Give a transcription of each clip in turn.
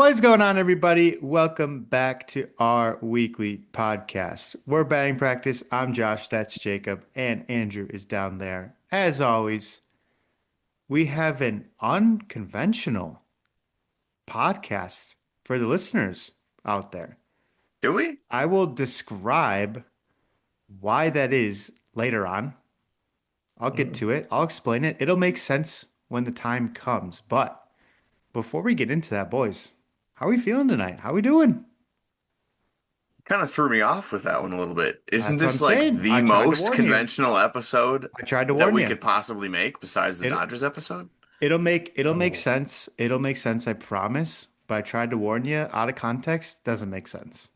What is going on, everybody? Welcome back to our weekly podcast. We're batting practice. I'm Josh, that's Jacob, and Andrew is down there. As always, we have an unconventional podcast for the listeners out there. Do we? I will describe why that is later on. I'll get Mm. to it, I'll explain it. It'll make sense when the time comes. But before we get into that, boys, how are we feeling tonight? How are we doing? Kind of threw me off with that one a little bit. Isn't That's what I'm this like saying. the I tried to most warn you. conventional episode I tried to that warn we you. could possibly make besides the It Dodgers episode? it'll make Oh. sense. It'll make sense, I promise. But I tried to warn you. Out of context, doesn't make sense.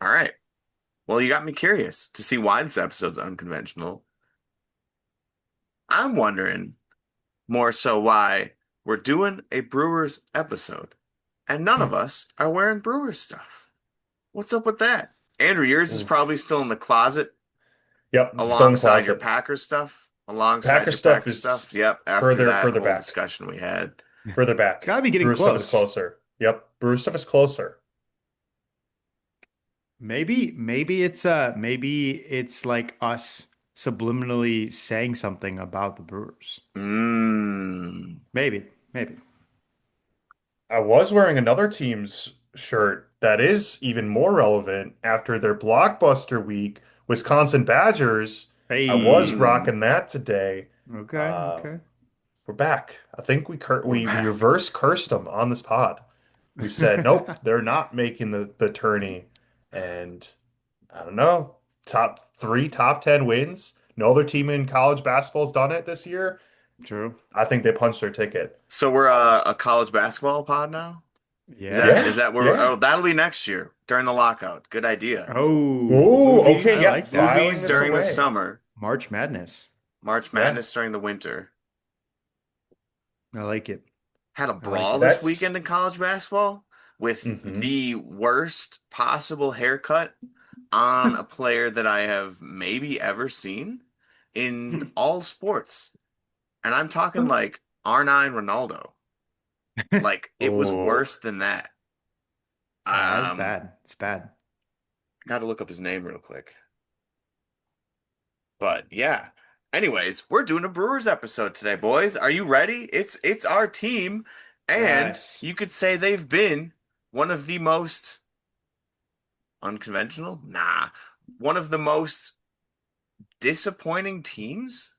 All right. Well, you got me curious to see why this episode's unconventional. I'm wondering more so why we're doing a Brewers episode and none of us are wearing Brewers stuff. What's up with that? Andrew, yours is probably Oof. still in the closet Yep, stone alongside your closet. Packers stuff. Alongside Packer your stuff Packers is stuff. Yep, after further that further whole back. discussion we had. Further It's back. got to be getting Brewer stuff is close. closer. Yep, Brewer stuff is closer. Maybe it's like us subliminally saying something about the Brewers. Mmm. Maybe. I was wearing another team's shirt that is even more relevant after their blockbuster week, Wisconsin Badgers. I was Hey. Mm. rocking that today. Okay, Uh, okay. we're back. I think We're we back. reverse cursed them on this pod. We said, nope, they're not making the tourney. And I don't know, top 10 wins. No other team in college basketball's done it this year. True. I think they punched their ticket. So we're a college basketball pod now? Is that Yeah. Yeah, is that where yeah. oh, that'll be next year during the lockout. Good idea. Oh, Ooh, okay, I Movies, yeah, like that. filing movies this during the away. summer, March Madness. March Yeah. Madness during the winter. I like it. Had a I like brawl it. this That's weekend in college basketball with hmm the worst possible haircut on a player that I have maybe ever seen in all sports. And I'm talking like R9 Ronaldo. Like it was Oh, worse than that. Yeah, that's Um, bad. It's bad. got to look up his name real quick. But yeah. Anyways, we're doing a Brewers episode today, boys. Are you ready? It's our team, and Yes. you could say they've been one of the most unconventional? Nah, one of the most disappointing teams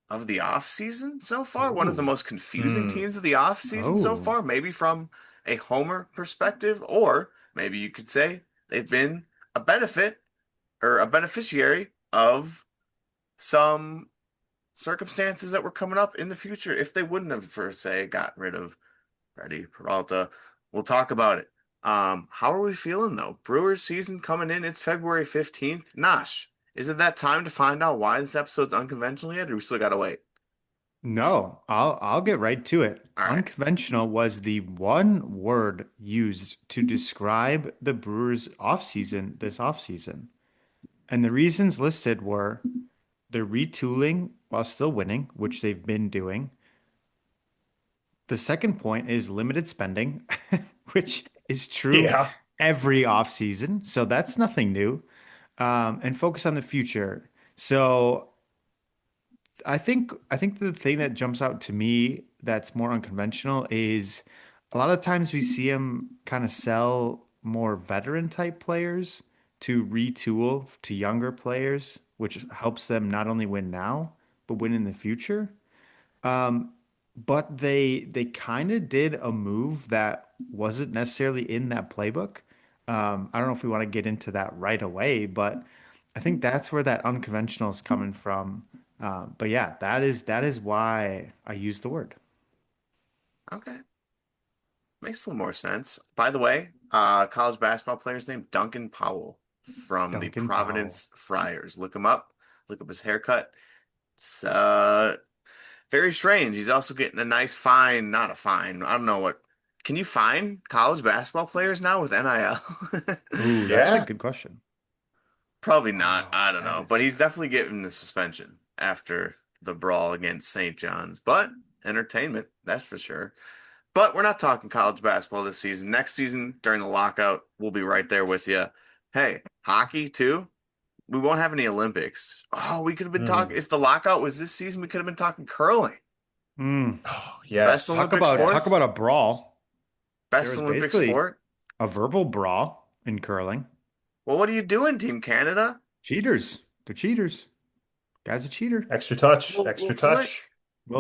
of the offseason so far, one of the Oh. most confusing hmm. teams of the offseason so Oh. far, maybe from a homer perspective, or maybe you could say they've been a benefit or a beneficiary of some circumstances that were coming up in the future if they wouldn't have, for say, got rid of Freddy Peralta. We'll talk about it. How are we feeling though? Brewers season coming in, it's February 15th. Nosh, is it that time to find out why this episode's unconventional yet, or we still gotta wait? No, I'll get right to it. All right. Unconventional was the one word used to describe the Brewers offseason this offseason. And the reasons listed were they're retooling while still winning, which they've been doing. The second point is limited spending, which is true Yeah. every offseason. So that's nothing new. And focus on the future. So I think the thing that jumps out to me that's more unconventional is a lot of times we see them kind of sell more veteran type players to retool to younger players, which helps them not only win now, but win in the future. Um, but they kind of did a move that wasn't necessarily in that playbook. I don't know if we want to get into that right away, but I think that's where that unconventional is coming from. But yeah, that is why I use the word Okay. Makes a little more sense. By the way, college basketball player's name Duncan Powell from the Duncan Powell. Providence Friars. Look him up. Look up his haircut. It's very strange. He's also getting a nice fine, not a fine. I don't know what. Can you fine college basketball players now with NIL? Ooh, that's a Yeah. good question. Probably not. Oh, I don't that know. But is. he's definitely getting the suspension after the brawl against St. John's. But entertainment, that's for sure. But we're not talking college basketball this season. Next season, during the lockout, we'll be right there with you. Hey, hockey too? We won't have any Olympics. Oh, we could have been Hmm. talking, if the lockout was this season, we could have been talking curling. Mm. Oh, Best yes. Talk Olympic about talk sport? Yes. about a brawl. There Best was Olympic basically sport? a verbal brawl in curling. Well, what are you doing, Team Canada? Cheaters. They're cheaters. Guy's a cheater. Extra touch. We'll Extra touch.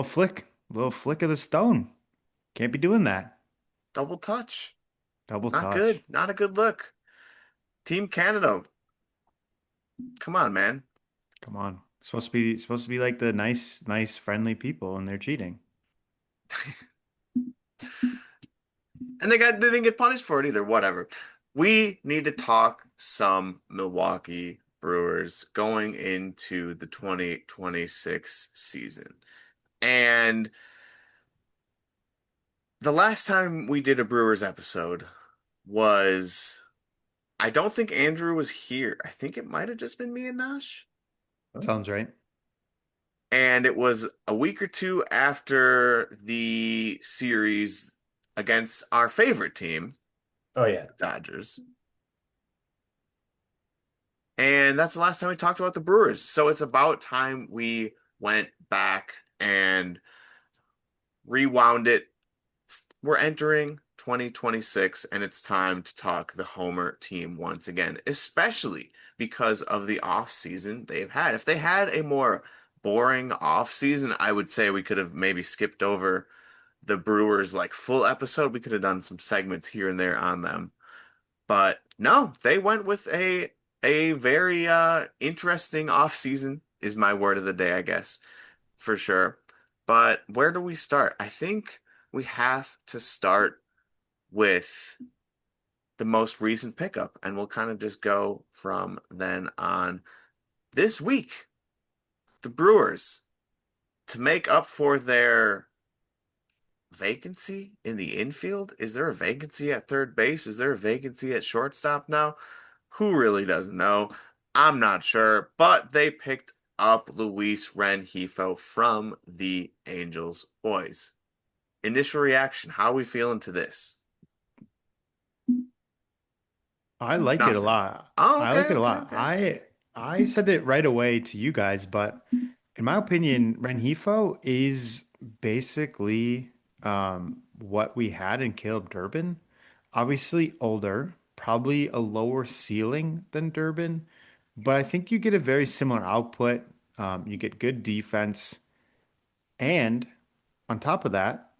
flick. Little flick of the stone. Can't be doing that. Double touch. Double Not touch. good. Not a good look. Team Canada, come on, man. Come on. Supposed to be like the nice, friendly people, and they're cheating. And they didn't get punished for it either. Whatever. We need to talk some Milwaukee Brewers going into the 2026 season. And the last time we did a Brewers episode was, I don't think Andrew was here. I think it might have just been me and Nash. Sounds right. And it was a week or two after the series against our favorite team, Oh, yeah. Dodgers. And that's the last time we talked about the Brewers. So it's about time we went back and rewound it. We're entering 2026, and it's time to talk the Homer team once again, especially because of the off season they've had. If they had a more boring off season, I would say we could have maybe skipped over the Brewers like full episode. We could have done some segments here and there on them. But no, they went with a very interesting off season is my word of the day, I guess, for sure. But where do we start? I think we have to start with the most recent pickup, and we'll kind of just go from then on. This week, the Brewers, to make up for their vacancy in the infield? Is there a vacancy at third base? Is there a vacancy at shortstop now? Who really doesn't know? I'm not sure, but they picked up Luis Rengifo from the Angels boys. Initial reaction, how are we feeling to this? I like it a Nothing. lot. Oh, I okay, like it a okay, lot. okay. I said it right away to you guys, but in my opinion, Rengifo is basically what we had in Caleb Durbin. Obviously older, probably a lower ceiling than Durbin, but I think you get a very similar output. You get good defense, and on top of that,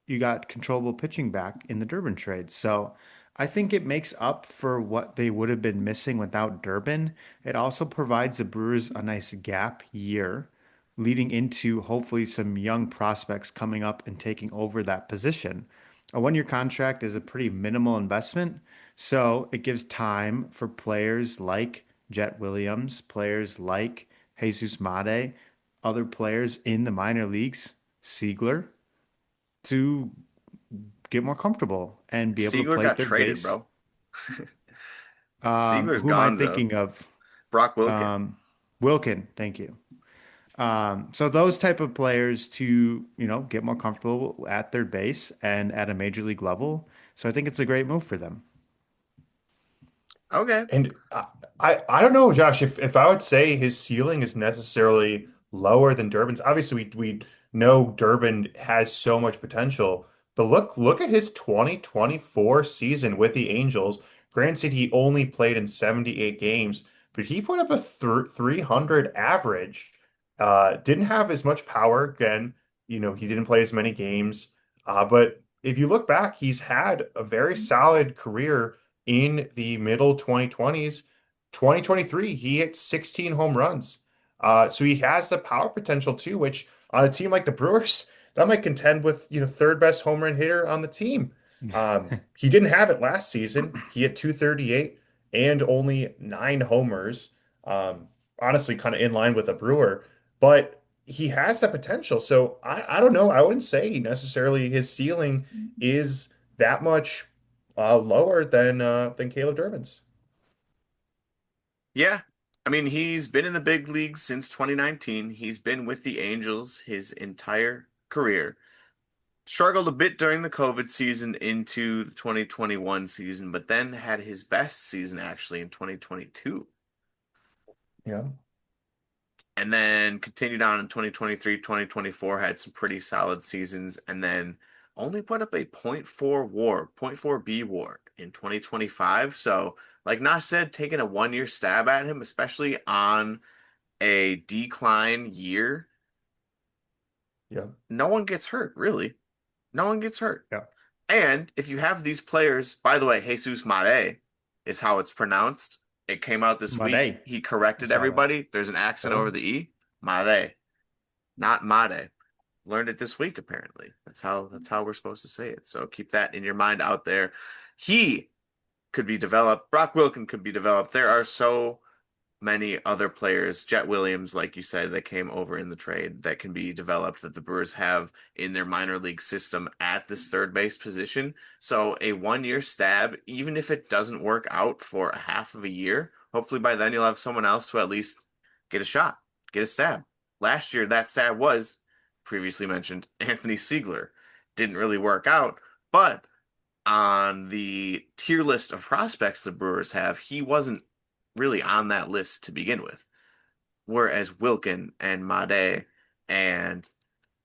you got controllable pitching back in the Durbin trade. So I think it makes up for what they would have been missing without Durbin. It also provides the Brewers a nice gap year leading into hopefully some young prospects coming up and taking over that position. A 1 year contract is a pretty minimal investment, so it gives time for players like Jet Williams, players like Jesus Made, other players in the minor leagues, Siegler, to get more comfortable and be able to Siegler play got third traded, base. bro. Siegler's Who am I gonzo. thinking of? Brock Wilken. Um, Wilkin, thank you. So those type of players to, get more comfortable at third base and at a major league level. So I think it's a great move for them. Okay. And I don't know, Josh, if I would say his ceiling is necessarily lower than Durbin's. Obviously, we know Durbin has so much potential, but look at his 2024 season with the Angels. Granted, he only played in 78 games, but he put up a th 300 average. Didn't have as much power. Again, he didn't play as many games. But if you look back, he's had a very solid career in the middle 2020s. 2023, he hit 16 home runs. So he has the power potential too, which on a team like the Brewers, that might contend with, third best home run hitter on the team. He didn't have it last season. He hit 238 and only 9 homers. Um, Honestly, kind of in line with a Brewer, but he has that potential. So I don't know. I wouldn't say necessarily his ceiling is that much lower than Caleb Durbin's. Yeah. I mean, he's been in the big leagues since 2019. He's been with the Angels his entire career. Struggled a bit during the COVID season into the 2021 season, but then had his best season actually in 2022. Yeah. And then continued on in 2023, 2024, had some pretty solid seasons, and then only put up a point four B WAR in 2025. So, like Nash said, taking a 1 year stab at him, especially on a decline year, Yeah. no one gets hurt, really. No one gets hurt. Yeah. And if you have these players, by the way, Jesus Mare is how it's pronounced. It came out this week. Made. He I corrected saw that. everybody. There's an accent over Oh, the E. Mare, not Made. Learned it this week, apparently. That's how we're supposed to say it. So keep that in your mind out there. He could be developed. Brock Wilken could be developed. There are so many other players, Jet Williams, like you said, that came over in the trade that can be developed that the Brewers have in their minor league system at this third base position. So a 1 year stab, even if it doesn't work out for a half of a year, hopefully by then you'll have someone else to at least get a shot, get a stab. Last year, that stab was previously mentioned Anthony Siegler. Didn't really work out, but on the tier list of prospects the Brewers have, he wasn't really on that list to begin with. Whereas Wilkin and Made and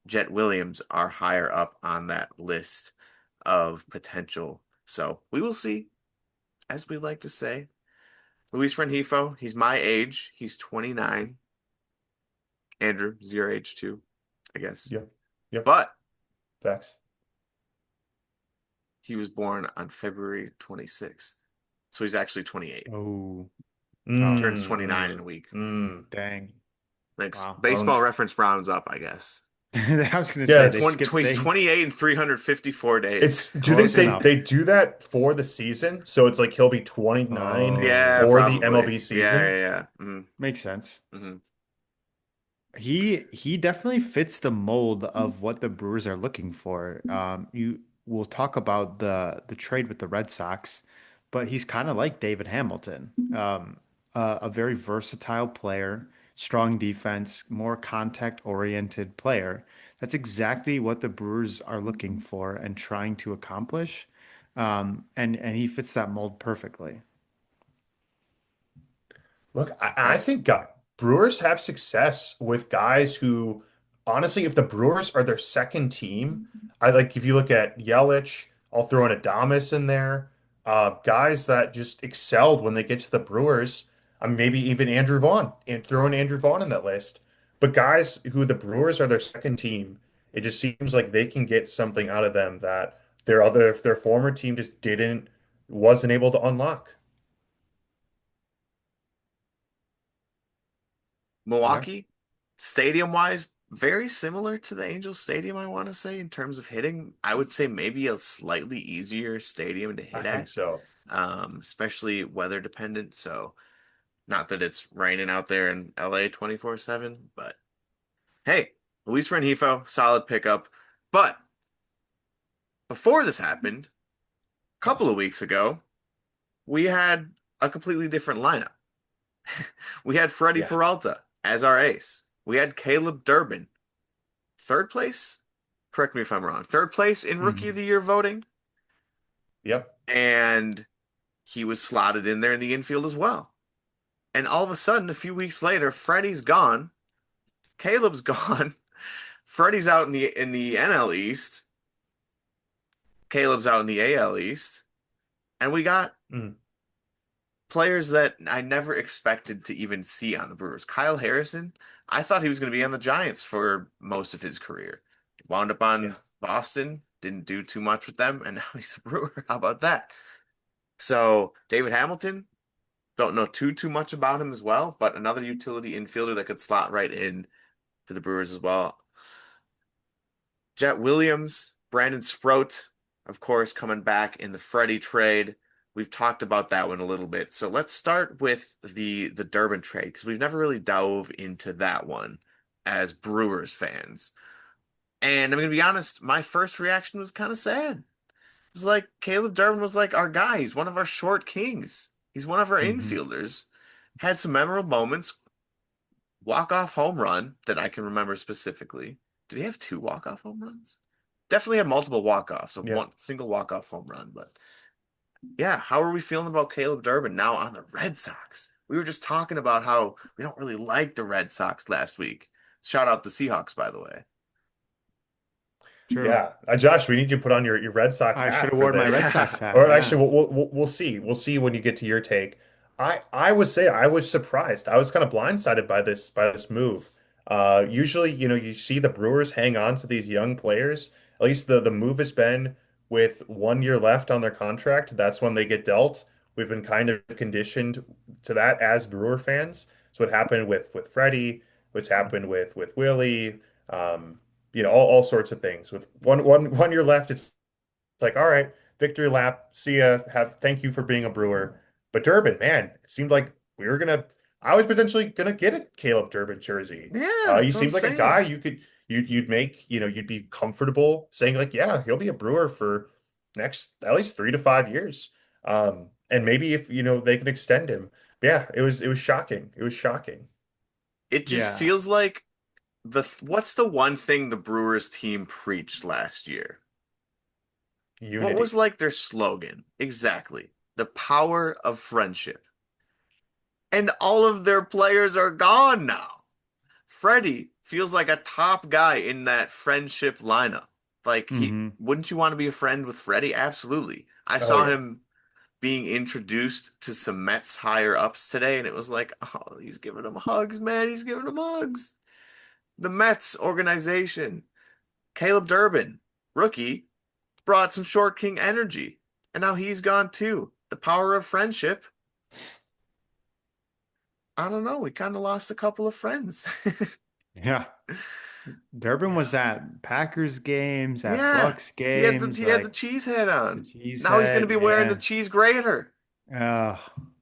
Jet Williams are higher up on that list of potential. So we will see, as we like to say. Luis Rengifo, he's my age. He's 29. Andrew is your age too, I guess. yeah. Yep. But Facts. he was born on February 26th. So he's actually 28. Oh, oh, Turns Mm, 29 in mm, a week. mm. dang. Thanks. Wow. Baseball reference rounds up, I guess. I was gonna Yeah, say they it's 20, skipped he's they 28 and 354 days. it's do they close they enough. they do that for the season? So it's like he'll be 29 Yeah, Oh, for the probably. MLB Yeah, season. yeah, yeah. Mm-hmm. makes sense. Mm-hmm. He definitely fits the mold of what the Brewers are looking for. You will talk about the trade with the Red Sox, but he's kind of like David Hamilton, a very versatile player, strong defense, more contact oriented player. That's exactly what the Brewers are looking for and trying to accomplish. And he fits that mold perfectly. Look, I Right. think Brewers have success with guys who, honestly, if the Brewers are their second team, I like if you look at Yelich, I'll throw in Adames in there, guys that just excelled when they get to the Brewers. Maybe even Andrew Vaughn, and throw in Andrew Vaughn in that list. But guys who the Brewers are their second team, it just seems like they can get something out of them that their former team just wasn't able to unlock. Yeah. Milwaukee, stadium wise, very similar to the Angels Stadium, I want to say, in terms of hitting. I would say maybe a slightly easier stadium to I hit think at, so. especially weather dependent. So, not that it's raining out there in LA 24/7, but hey, Luis Rengifo, solid pickup. But before this happened, a Yeah. couple of weeks ago, we had a completely different lineup. We had Freddy Yeah. Peralta as our ace. We had Caleb Durbin, third place. Correct me if I'm wrong. Third place in Rookie of Mhm. the Year voting, Yep. and he was slotted in there in the infield as well. And all of a sudden, a few weeks later, Freddie's gone, Caleb's gone, Freddie's out in the NL East, Caleb's out in the AL East, and we got Mm. players that I never expected to even see on the Brewers. Kyle Harrison, I thought he was going to be on the Giants for most of his career. Wound up Yeah. on Boston, didn't do too much with them, and now he's a Brewer. How about that? So David Hamilton, don't know too much about him as well, but another utility infielder that could slot right in for the Brewers as well. Jet Williams, Brandon Sproat, of course, coming back in the Freddie trade. We've talked about that one a little bit. So let's start with the Durbin trade because we've never really dove into that one as Brewers fans. And I'm gonna be honest, my first reaction was kind of sad. It was like Caleb Durbin was like our guy. He's one of our short kings. He's one of our Mhm. infielders. Had some memorable moments. Walk-off home run that I can remember specifically. Did he have two walk-off home runs? Definitely had multiple walk-offs, so Yeah. one single walk-off home run. But yeah, how are we feeling about Caleb Durbin now on the Red Sox? We were just talking about how we don't really like the Red Sox last week. Shout out the Seahawks, by the way. True. Yeah, Josh, we need you to put on your Red Sox I should hat have for worn my Red this. Sox hat. Or Yeah. actually, we'll see. We'll see when you get to your take. I would say I was surprised. I was kind of blindsided by this move. Usually, you see the Brewers hang on to these young players. At least the move has been with 1 year left on their contract. That's when they get dealt. We've been kind of conditioned to that as Brewer fans. So what happened with Freddie, what's happened with Willie. All sorts of things. With 1 year left, it's like, all right, victory lap. See ya. Thank you for being a Brewer. But Durbin, man, it seemed like we were gonna. I was potentially gonna get a Caleb Durbin jersey. Yeah, He that's what I'm seems like a guy saying. you'd make, you'd be comfortable saying like, yeah, he'll be a Brewer for next at least 3 to 5 years. And maybe if they can extend him. But yeah, it was shocking. It was shocking. It just Yeah. feels like what's the one thing the Brewers team preached last year? What was Unity. like their slogan? Exactly. The power of friendship. And all of their players are gone now. Freddie feels like a top guy in that friendship lineup. Like Hmm. wouldn't you want to be a friend with Freddie? Absolutely. I Oh saw yeah. him being introduced to some Mets higher ups today, and it was like, oh, he's giving them hugs, man. He's giving them hugs. The Mets organization, Caleb Durbin, rookie, brought some short king energy, and now he's gone too. The power of friendship. I don't know. We kind of lost a couple of friends. Yeah. Durbin Yeah. was at Packers games, at Yeah, Bucks he games, had the like cheese head the on. cheese Now he's going to head. be wearing the Yeah. cheese grater. Uh,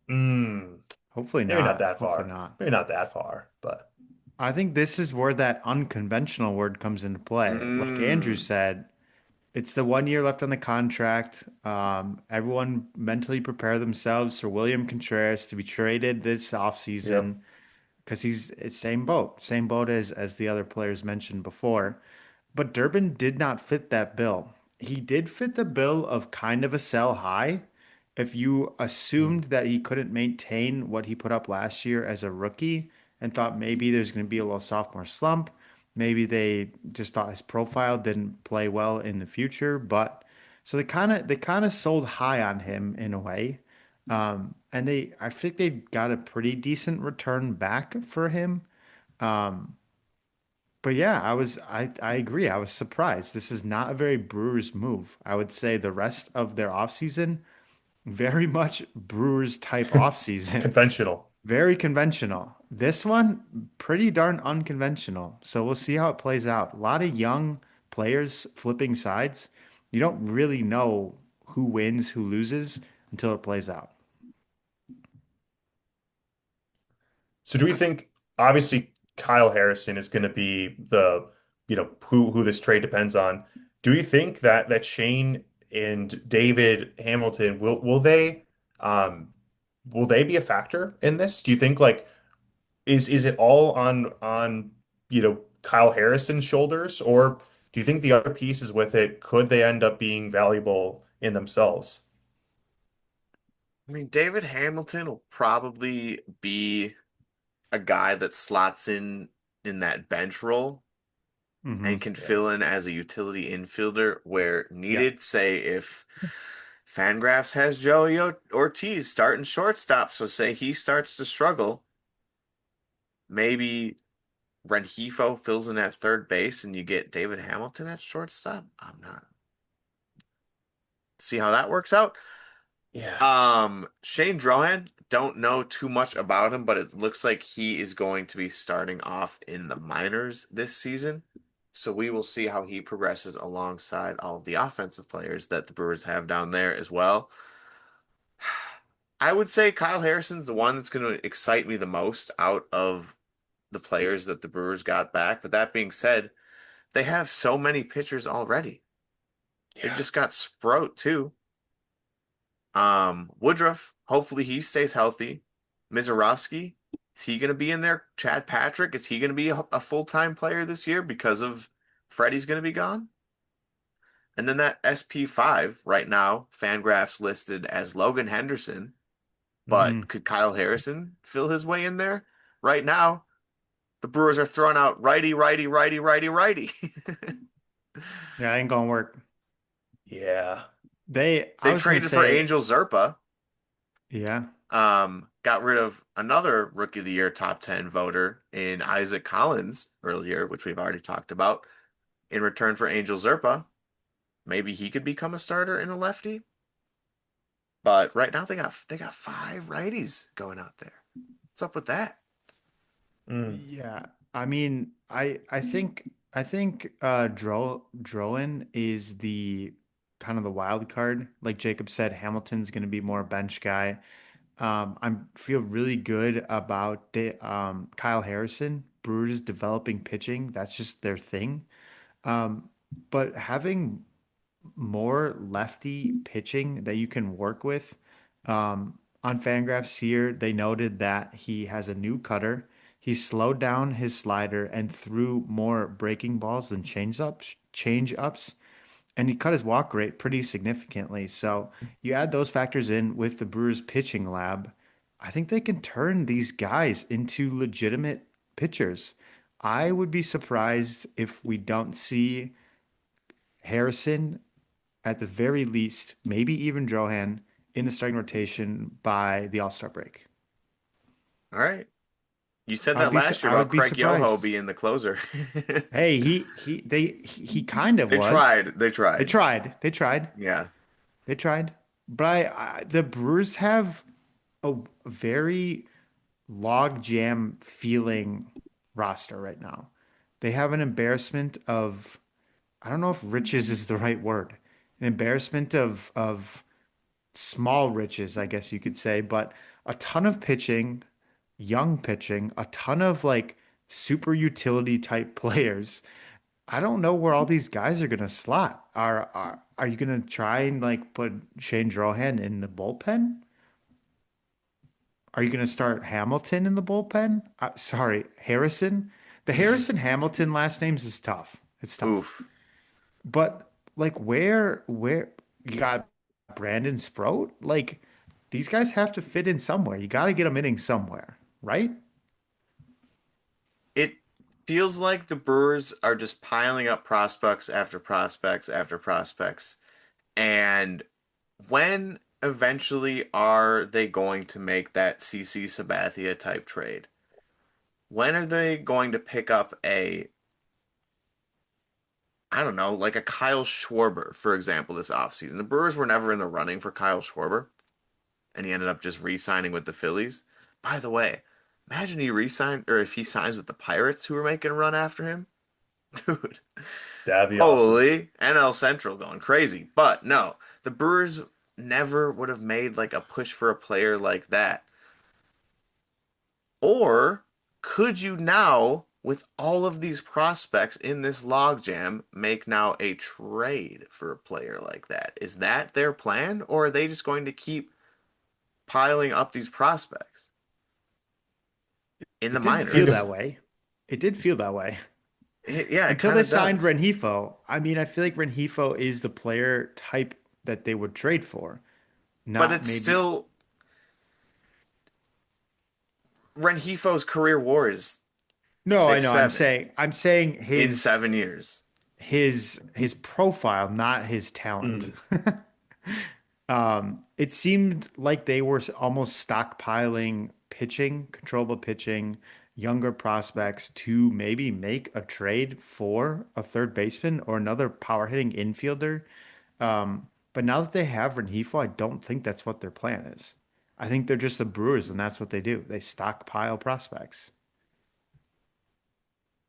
Mm, hopefully maybe not not. that Hopefully far. not. Maybe not that far, but I think this is where that unconventional word comes into play. Like Andrew Mm, said, it's the 1 year left on the contract. Everyone mentally prepare themselves for William Contreras to be traded this yep. offseason because he's it's same boat as the other players mentioned before. But Durbin did not fit that bill. He did fit the bill of kind of a sell high. If you Mm. assumed that he couldn't maintain what he put up last year as a rookie and thought maybe there's going to be a little sophomore slump, maybe they just thought his profile didn't play well in the future. But so they kind of sold high on him in a way. And I think they got a pretty decent return back for him. Um, but yeah, I agree. I was surprised. This is not a very Brewers move. I would say the rest of their offseason, very much Brewers type offseason. Conventional. Very conventional. This one, pretty darn unconventional. So we'll see how it plays out. A lot of young players flipping sides. You don't really know who wins, who loses until it plays out. So do we think obviously Kyle Harrison is going to be who this trade depends on. Do you think that Shane and David Hamilton um will they be a factor in this? Do you think like is it all on Kyle Harrison's shoulders, or do you think the other pieces with it could they end up being valuable in themselves? I mean, David Hamilton will probably be a guy that slots in that bench role Hmm. and can Yeah. fill in as a utility infielder where Yep. needed. Say if Fangraphs has Joey Ortiz starting shortstop, so say he starts to struggle, maybe Rengifo fills in at third base and you get David Hamilton at shortstop. I'm not. See how that works out. Yeah. Shane Drohan, don't know too much about him, but it looks like he is going to be starting off in the minors this season. So we will see how he progresses alongside all of the offensive players that the Brewers have down there as well. I would say Kyle Harrison's the one that's going to excite me the most out of the players that the Brewers got back. But that being said, they have so many pitchers already. They Yeah. just got Sprout too. Woodruff, hopefully he stays healthy. Mizorowski, is he going to be in there? Chad Patrick, is he going to be a full-time player this year because of Freddie's going to be gone? And then that SP5 right now, Fangraphs listed as Logan Henderson, but Hmm. could Kyle Harrison fill his way in there? Right now, the Brewers are throwing out righty, righty, righty, righty, righty. Yeah, ain't gonna work. Yeah. I They was gonna traded for say, Angel Zerpa, yeah. got rid of another Rookie of the Year top 10 voter in Isaac Collins earlier, which we've already talked about, in return for Angel Zerpa. Maybe he could become a starter in a lefty. But right now they got five righties going out there. What's up with that? Mm. Yeah. I mean, I think Drowan is the kind of the wild card. Like Jacob said, Hamilton's gonna be more a bench guy. I feel really good about Kyle Harrison. Brewers developing pitching, that's just their thing. Um, but having more lefty pitching that you can work with. On Fangraphs here, they noted that he has a new cutter. He slowed down his slider and threw more breaking balls than change ups, and he cut his walk rate pretty significantly. So you add those factors in with the Brewers pitching lab, I think they can turn these guys into legitimate pitchers. I would be surprised if we don't see Harrison at the very least, maybe even Drohan in the starting rotation by the All-Star break. All right. You said that last year I about would be Craig Yoho surprised. being the closer. Hey, he kind of They was. tried. They They tried. tried. They tried. Yeah. They tried. But the Brewers have a very log jam feeling roster right now. They have an embarrassment of, I don't know if riches is the right word. An embarrassment of small riches, I guess you could say, but a ton of pitching, young pitching, a ton of like super utility type players. I don't know where all these guys are gonna slot. Are you gonna try and like put Shane Drohan in the bullpen? Are you gonna start Hamilton in the bullpen? Sorry, Harrison. The Harrison Hamilton last names is tough. It's tough. Oof. But like where you got Brandon Sproat? Like these guys have to fit in somewhere. You got to get them inning somewhere, right? It feels like the Brewers are just piling up prospects after prospects after prospects. And when eventually are they going to make that CC Sabathia type trade? When are they going to pick up I don't know, like a Kyle Schwarber, for example, this offseason? The Brewers were never in the running for Kyle Schwarber, and he ended up just re-signing with the Phillies. By the way, imagine he re-signed, or if he signs with the Pirates, who are making a run after him. Dude, That'd be awesome. holy NL Central going crazy. But no, the Brewers never would have made like a push for a player like that. Or could you now, with all of these prospects in this logjam, make now a trade for a player like that? Is that their plan, or are they just going to keep piling up these prospects in the It did feel minors? that way. It did feel that way Yeah, it until kind they of signed does. Rengifo. I mean, I feel like Rengifo is the player type that they would trade for, But not it's maybe. still Renjifo's career war is No, I six, know. seven I'm saying in his 7 years. his profile, not his talent. Mm. It seemed like they were almost stockpiling pitching, controllable pitching, younger prospects to maybe make a trade for a third baseman or another power hitting infielder. But now that they have Rengifo, I don't think that's what their plan is. I think they're just the Brewers, and that's what they do. They stockpile prospects.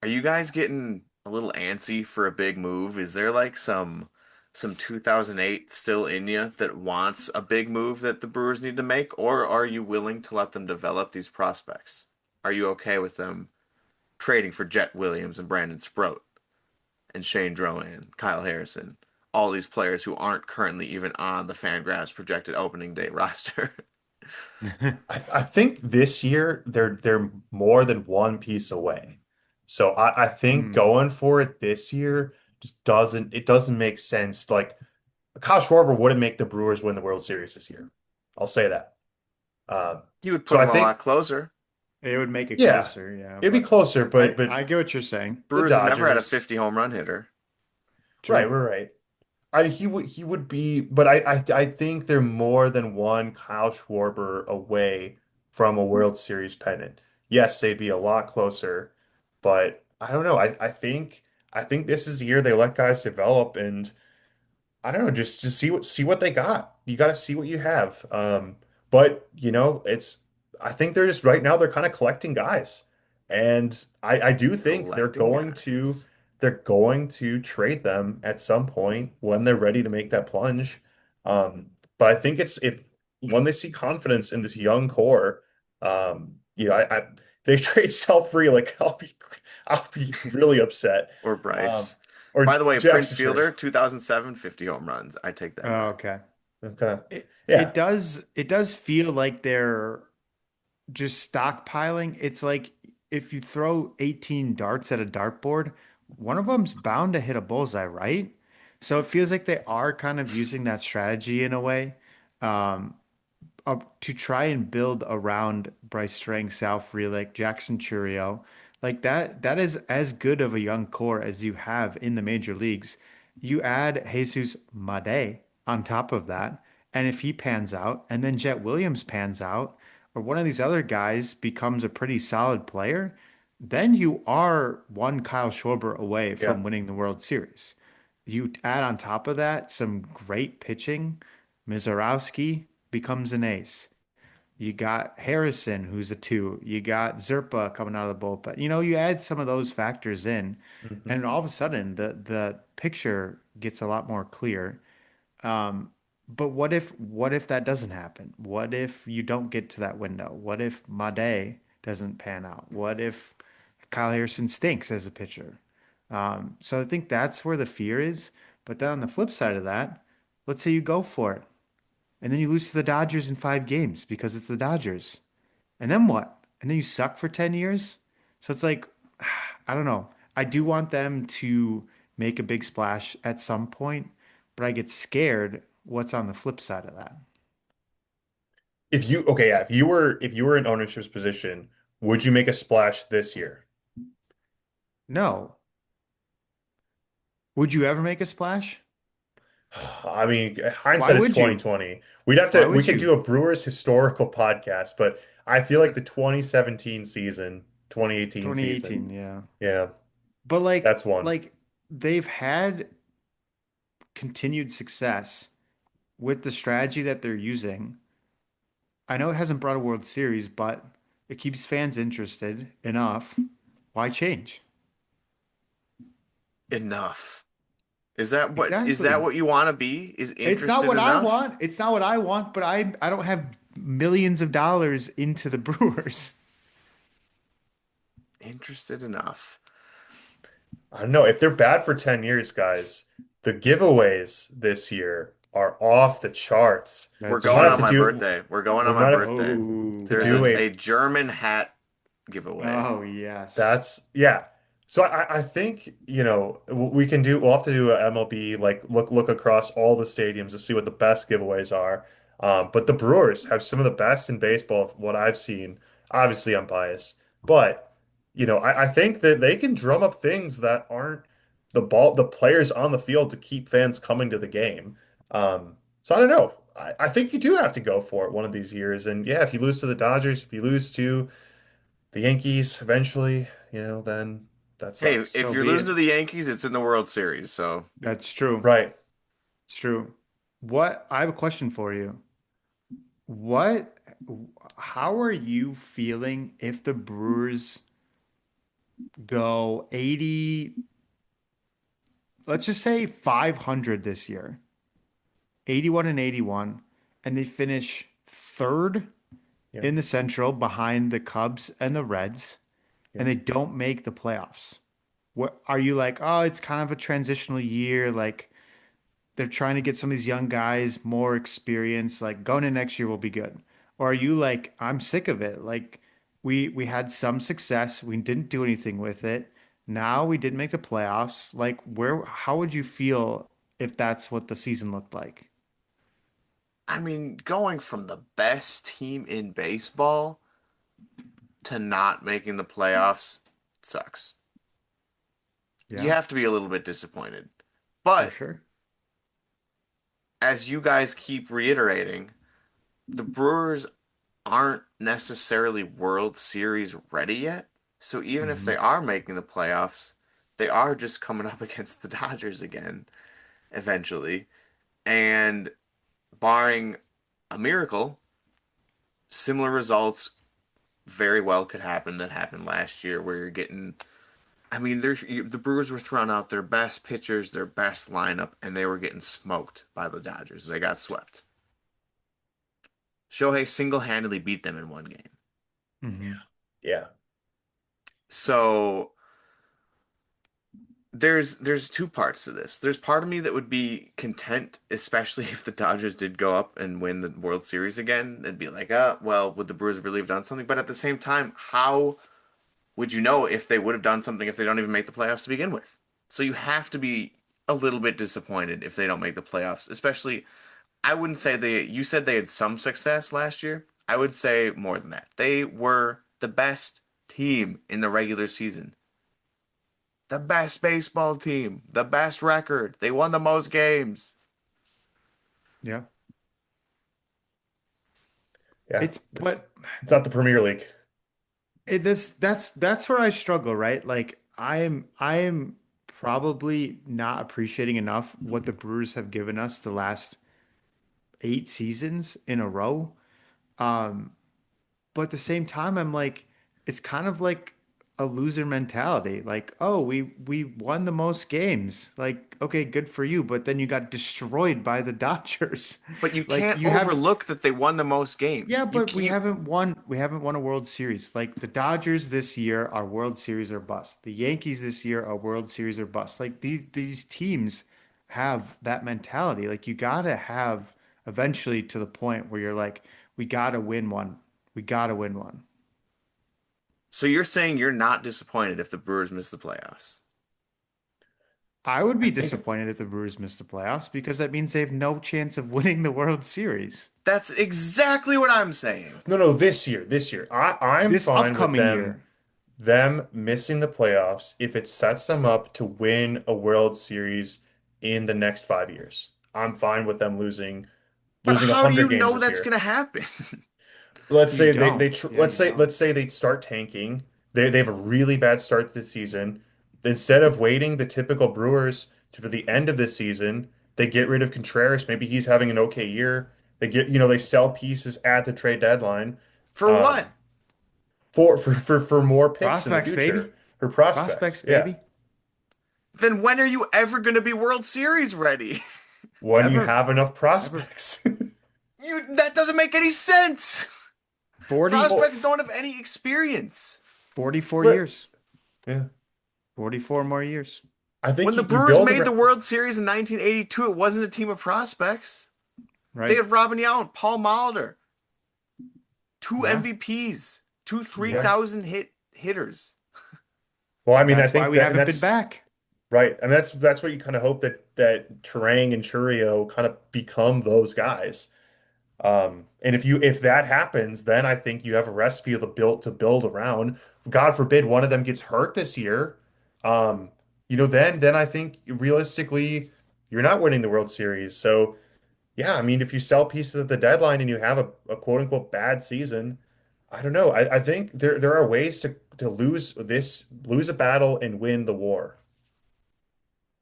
Are you guys getting a little antsy for a big move? Is there like some 2008 still in you that wants a big move that the Brewers need to make, or are you willing to let them develop these prospects? Are you okay with them trading for Jet Williams and Brandon Sproat and Shane Drohan, Kyle Harrison, all these players who aren't currently even on the Fangraphs projected opening day roster? I think this year they're more than one piece away. So I think Hmm. going for it this year just doesn't make sense. Like Kyle Schwarber wouldn't make the Brewers win the World Series this year. I'll say that. Um, You would so put I them a think, lot closer. It would make it yeah, closer, yeah, it'd be but closer, but I get what you're saying. the Brewers have never had a Dodgers, 50 home run hitter. right, True. we're right. He would be, but I think they're more than one Kyle Schwarber away from a World Series pennant. Yes, they'd be a lot closer, but I don't know. I think this is the year they let guys develop, and I don't know, just see what they got. You got to see what you have. But it's I think they're just right now they're kind of collecting guys, and I do think they're Collecting going to guys. they're going to trade them at some point when they're ready to make that plunge. But I think it's if when they see confidence in this young core, I they trade self free, like I'll be really upset. Or Um, Bryce. or By the way, Prince Jackson Scherzer. Fielder, 2007, 50 home runs. I take that Oh, back. okay. Okay. It Yeah. does feel like they're just stockpiling. It's like if you throw 18 darts at a dartboard, one of them's bound to hit a bullseye, right? So it feels like they are kind of using that strategy in a way. Um, to try and build around Bryce Strang, Sal Frelick, Jackson Churio, like that is as good of a young core as you have in the major leagues. You add Jesus Made on top of that, and if he pans out, and then Jet Williams pans out, or one of these other guys becomes a pretty solid player, then you are one Kyle Schwarber away Yeah. from winning the World Series. You add on top of that some great pitching. Mizorowski becomes an ace. You got Harrison, who's a two. You got Zerpa coming out of the bullpen. You add some of those factors in, Hmm. and all of a sudden the picture gets a lot more clear. Um, but what if that doesn't happen? What if you don't get to that window? What if Made doesn't pan out? What if Kyle Harrison stinks as a pitcher? So I think that's where the fear is. But then on the flip side of that, let's say you go for it. And then you lose to the Dodgers in 5 games because it's the Dodgers. And then what? And then you suck for 10 years? So it's like, I don't know. I do want them to make a big splash at some point, but I get scared what's on the flip side of that. If you were in ownership's position, would you make a splash this year? No. Would you ever make a splash? I mean, Why hindsight is would you? 2020. We'd have Why to we would could you? do a Brewers historical podcast, but I feel like the 2017 season, 2018 season, 2018, yeah. yeah, But like that's one. like they've had continued success with the strategy that they're using. I know it hasn't brought a World Series, but it keeps fans interested enough. Why change? Enough. Is that Exactly. what you want to be? Is It's not interested what I enough? want. It's not what I want, but I don't have millions of dollars into the Brewers. Interested enough. I don't know if they're bad for 10 years, guys. The giveaways this year are off the charts. We're That's We might going have on to true. my do birthday. We're going we on my might have birthday. Oh, to There's do a, okay. a a German hat giveaway. Oh, yes. That's yeah. So I think, we'll have to do a MLB like look across all the stadiums to see what the best giveaways are. But the Brewers have some of the best in baseball of what I've seen. Obviously, I'm biased, but I think that they can drum up things that aren't the players on the field to keep fans coming to the game. So I don't know. I think you do have to go for it one of these years. And yeah, if you lose to the Dodgers, if you lose to the Yankees eventually, then that Hey, sucks. if So you're be losing it. to the Yankees, it's in the World Series. So That's true. Right. It's true. What I have a question for you. What, how are you feeling if the Brewers go 80, let's just say 500 this year, 81 and 81, and they finish third Yeah. in the Central behind the Cubs and the Reds, Yeah. and they don't make the playoffs? What are you like? Oh, it's kind of a transitional year. Like they're trying to get some of these young guys more experience. Like going in next year will be good. Or are you like, I'm sick of it. Like we had some success. We didn't do anything with it. Now we did make the playoffs. Like, how would you feel if that's what the season looked like? I mean, going from the best team in baseball to not making the playoffs sucks. You Yeah, have to be a little bit disappointed. for But sure. as you guys keep reiterating, the Brewers aren't necessarily World Series ready yet. So even if Hmm. they are making the playoffs, they are just coming up against the Dodgers again eventually. And barring a miracle, similar results very well could happen that happened last year where you're getting I mean, the Brewers were throwing out their best pitchers, their best lineup, and they were getting smoked by the Dodgers. They got swept. Shohei single-handedly beat them in one game. Hmm. Yeah. So there's two parts to this. There's part of me that would be content, especially if the Dodgers did go up and win the World Series again. It'd be like, well, would the Brewers really have done something? But at the same time, how would you know if they would have done something if they don't even make the playoffs to begin with? So you have to be a little bit disappointed if they don't make the playoffs, especially I wouldn't say you said they had some success last year. I would say more than that. They were the best team in the regular season. The best baseball team, the best record. They won the most games. Yeah. Yeah. It's It's but it's not the Premier League. that's where I struggle, right? Like I am probably not appreciating enough what the Brewers have given us the last 8 seasons in a row. Um, but at the same time, I'm like, it's kind of like a loser mentality. Like, oh, we won the most games. Like, okay, good for you. But then you got destroyed by the Dodgers. But you Like can't you haven't. overlook that they won the most Yeah, games. You but can you we haven't won a World Series. Like the Dodgers this year are World Series or bust. The Yankees this year are World Series or bust. Like these teams have that mentality. Like you gotta have eventually to the point where you're like, we gotta win one. We gotta win one. So you're saying you're not disappointed if the Brewers miss the playoffs? I would I be think it's disappointed if the Brewers miss the playoffs because that means they have no chance of winning the World Series That's exactly what I'm saying. no, this year, this year. I'm this fine with upcoming year. them missing the playoffs if it sets them up to win a World Series in the next 5 years. I'm fine with them But losing how do 100 you games know this that's year. going to happen? Let's You say don't. Yeah, you don't. let's say they start tanking. They have a really bad start to the season. Instead of waiting the typical Brewers for the end of the season, they get rid of Contreras. Maybe he's having an okay year. They sell pieces at the trade deadline, For what? um, for more picks in the Prospects, future baby. for prospects. Prospects, Yeah, baby. Then when are you ever going to be World Series ready? when you Ever, have enough ever. prospects. That doesn't make any sense. 40, Well, Prospects don't have any experience. 44 right. years. Yeah, 44 more years, I think When the you Brewers build made the around. World Series in 1982, it wasn't a team of prospects. They right? had Robin Yount, Paul Molitor, two Yeah. MVPs, two Yeah. 3,000 hitters. Well, I mean, I That's why think we that, and haven't been that's back. right. And that's what you kind of hope that Terang and Churio kind of become those guys. And if that happens, then I think you have a recipe to build around. God forbid one of them gets hurt this year. Um, then I think realistically you're not winning the World Series. So yeah, I mean, if you sell pieces at the deadline and you have a quote unquote bad season, I don't know. I think there are ways to lose a battle and win the war.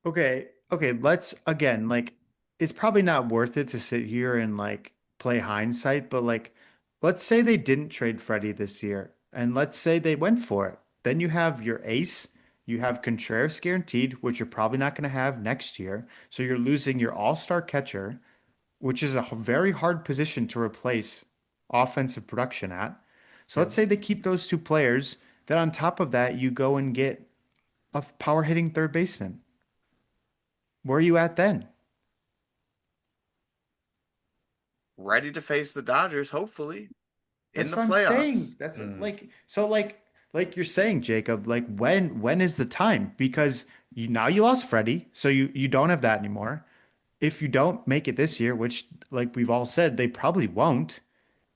Okay. Okay. Let's again, like, it's probably not worth it to sit here and like play hindsight, but like, let's say they didn't trade Freddie this year, and let's say they went for it. Then you have your ace, you have Contreras guaranteed, which you're probably not going to have next year. So you're losing your all-star catcher, which is a very hard position to replace offensive production at. So Yeah. let's say they keep those two players. Then on top of that, you go and get a power hitting third baseman. Where are you at then? Ready to face the Dodgers, hopefully, in That's the what I'm saying. playoffs. That's Mm. like so like like you're saying, Jacob, like when is the time? Because you lost Freddie, so you don't have that anymore. If you don't make it this year, which like we've all said they probably won't,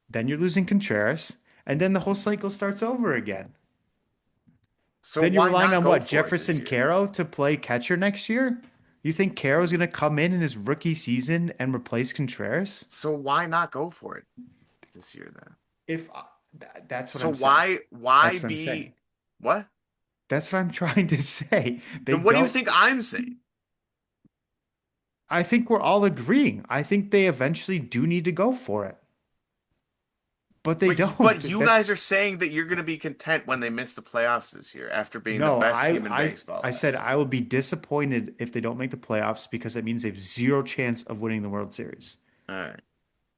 then you're losing Contreras, and then the whole cycle starts over again. So Then you're why relying not on go what, for it this Jefferson year? Caro to play catcher next year? You think Caro's going to come in his rookie season and replace Contreras? So why not go for it this year then? If that's what So I'm saying. why That's what I'm saying. be what? That's what I'm trying to say. They Then what do you don't. think I'm saying? I think we're all agreeing. I think they eventually do need to go for it, but they But don't. you That's guys are saying that you're going to be content when they miss the playoffs this year after being the no. best team in I baseball said last year. I will be disappointed if they don't make the playoffs because that means they have zero chance of winning the World Series. All right.